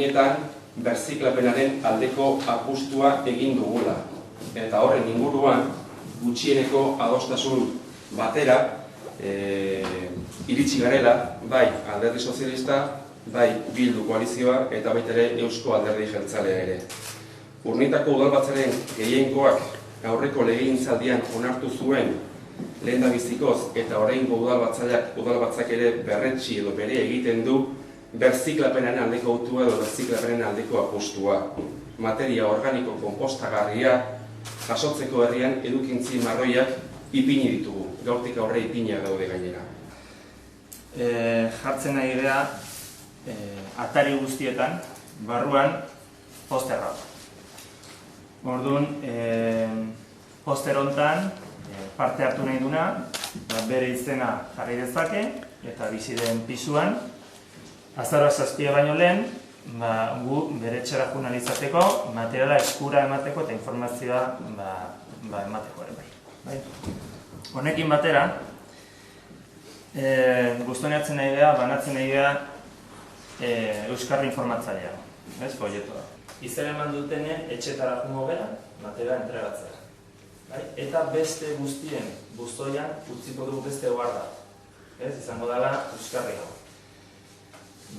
Eta berziklapenaren aldeko apustua egin dugula. Eta horren inguruan, gutxieneko adostasun batera iritsi garela, bai Alderdi Sozialista, bai Bildu koalizioa eta baita ere Eusko Alderdi Jeltzalea ere. Urnietako udalbatzaren gehiengoak aurreko legegintzaldian onartu zuen lehendabizikoz eta oraingo udalbatzak ere berretsi edo bere egiten du berziklapenaren aldeko autua edo berziklapenaren aldeko apustua. Materia organiko konpostagarria jasotzeko herrian edukintzi marroiak ipini ditugu. Gaurtik aurre ipiniak daude gainera. Jartzen nahi gara atari guztietan, barruan posterra. Orduan, poster hontan parte hartu nahi duna, bere izena jarri dezake eta bizi den pisuan, azaroa 7 baino lehen, gu bere etxera joan ahal izateko, materiala eskura emateko eta informazioa emateko ere bai. Honekin batera, gustoneatzen nahi gara, banatzen nahi gara euskarri informatzailea, folletua. Izena eman dutenen etxetara jungo gara, materiala entregatzea. Eta beste guztien bustoian utziko dugu beste guarda. Izango dela euskarri hau.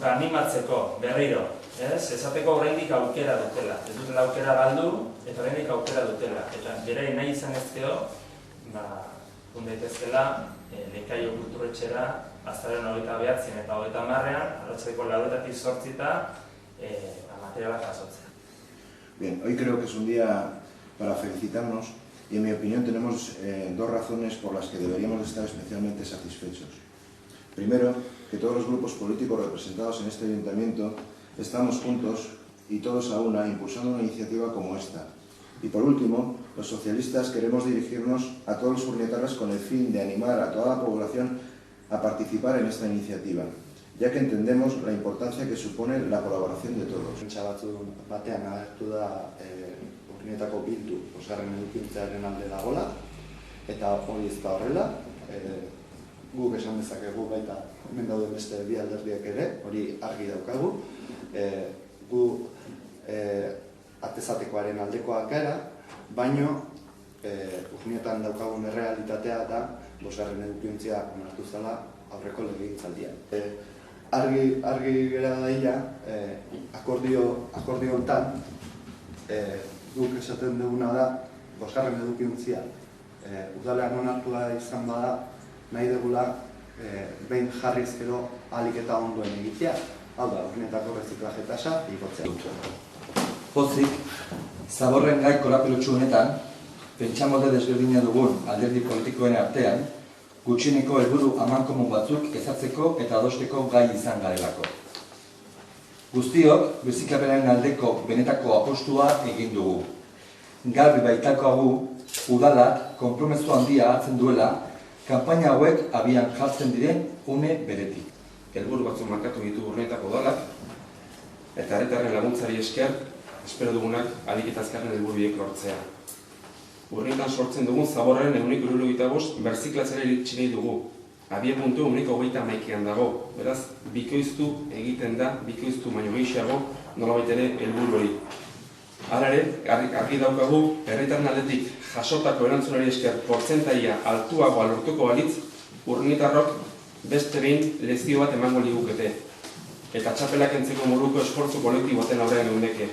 Animatzeko, berriro, esateko oraindik aukera dutela. Ez dutela aukera galdu, eta oraindik aukera dutela. Eta berari nahi izan ezkeo, joan daitezkela, Lekaio kulturetxera, aztaren 29 eta 30ean, arratsaldeko 8:08 materiala jasotzea. Bien, hoy creo que es un día para felicitarnos y en mi opinión tenemos dos razones por las que deberíamos estar especialmente satisfechos. Primero, que todos los grupos políticos representados en este ayuntamiento estamos juntos y todos a una impulsando una iniciativa como esta. Y por último, los socialistas queremos dirigirnos a todos los urnietarras con el fin de animar a toda la población a participar en esta iniciativa, ya que entendemos la importancia que supone la colaboración de todos. Batean agertu da urnietako Bildu bosgarren edukintzearen alde dagoela, eta hori ez da horrela. Guk esan dezakegu baita hemen dauden beste bi alderdiak ere, hori argi daukagu. Gu atezatekoaren aldekoak gara, baino urnietan daukagun errealitatea da bosgarren edukintzea onartu zela aurreko legegintzaldian. Argi gera daia, akordio hontan, guk esaten duguna da bosgarren edukintzea udalean onartua izan bada, nahi dugula behin jarriz gero ahalik eta ondoen egitea, hau da, urnietako reziklaje tasa igotzea. Pozik, zaborren gai korapelotsu honetan, pentsamolde desberdina dugun alderdi politikoen artean, gutxieneko helburu amankomun batzuk ezartzeko eta adosteko gai izan garelako. Guztiok, berziklapenaren aldeko benetako apostua egin dugu. Garbi baitakoagu, udalak konpromezu handia hartzen duela, kanpaina hauek abian jartzen diren une beretik. Helburu batzuk markatu ditu urnietako udalak, eta herritarren laguntzari esker, espero dugunak ahalik eta azkarren helburuiek lortzea. Urnietan sortzen dugun zaborren 175 berziklatzera iritsi nahi dugu. Abiepuntu 121ean dago, beraz, bikoiztu egiten da, bikoiztu baino gehiago, nolabait ere helburu hori. Hala ere, argi daukagu, herritarren aldetik jasotako erantzunari esker portzentaia altuagoa lortuko balitz, urnietarrok beste behin lezio bat emango ligukete. Eta txapelak entzeko moduko esfortzu kolektibo baten aurrean geundeke.